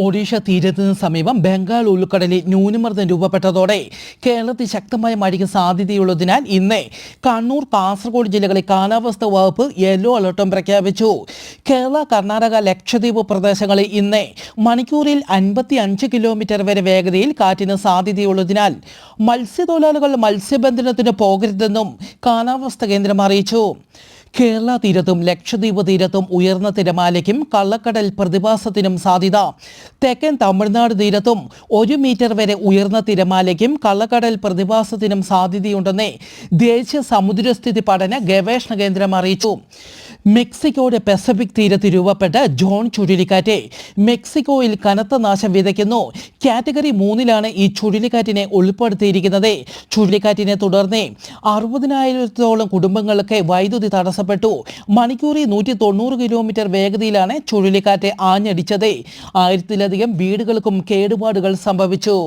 ഒഡീഷ തീരത്തിന് സമീപം ബംഗാൾ ഉൾക്കടലിൽ ന്യൂനമർദ്ദം രൂപപ്പെട്ടതോടെ കേരളത്തിൽ ശക്തമായ മഴയ്ക്ക് സാധ്യതയുള്ളതിനാൽ ഇന്ന് കണ്ണൂർ, കാസർഗോഡ് ജില്ലകളിൽ കാലാവസ്ഥാ വകുപ്പ് യെല്ലോ അലർട്ടും പ്രഖ്യാപിച്ചു. കേരള, കർണാടക, ലക്ഷദ്വീപ് പ്രദേശങ്ങളിൽ ഇന്ന് മണിക്കൂറിൽ 55 കിലോമീറ്റർ വരെ വേഗതയിൽ കാറ്റിന് സാധ്യതയുള്ളതിനാൽ മത്സ്യത്തൊഴിലാളികൾ മത്സ്യബന്ധനത്തിന് പോകരുതെന്നും കാലാവസ്ഥാ കേന്ദ്രം അറിയിച്ചു. കേരള തീരത്തും ലക്ഷദ്വീപ് തീരത്തും ഉയർന്ന തിരമാലയ്ക്കും കള്ളക്കടൽ പ്രതിഭാസത്തിനും സാധ്യത. തെക്കൻ തമിഴ്നാട് തീരത്തും 1 മീറ്റർ വരെ ഉയർന്ന തിരമാലയ്ക്കും കള്ളക്കടൽ പ്രതിഭാസത്തിനും സാധ്യതയുണ്ടെന്ന് ദേശീയ സമുദ്രസ്ഥിതി പഠന ഗവേഷണ കേന്ദ്രം അറിയിച്ചു. മെക്സിക്കോയുടെ പസഫിക് തീരത്ത് രൂപപ്പെട്ട ജോൺ ചുഴലിക്കാറ്റ് മെക്സിക്കോയിൽ കനത്ത നാശം വിതയ്ക്കുന്നു. കാറ്റഗറി 3-ലാണ് ഈ ചുഴലിക്കാറ്റിനെ ഉൾപ്പെടുത്തിയിരിക്കുന്നത്. ചുഴലിക്കാറ്റിനെ തുടർന്ന് 60,000-ഓളം കുടുംബങ്ങൾക്ക് വൈദ്യുതി തടസ്സപ്പെട്ടു. മണിക്കൂറിൽ 190 കിലോമീറ്റർ വേഗതയിലാണ് ചുഴലിക്കാറ്റ് ആഞ്ഞടിച്ചത്. 1000-ലധികം വീടുകൾക്കും കേടുപാടുകൾ സംഭവിച്ചു.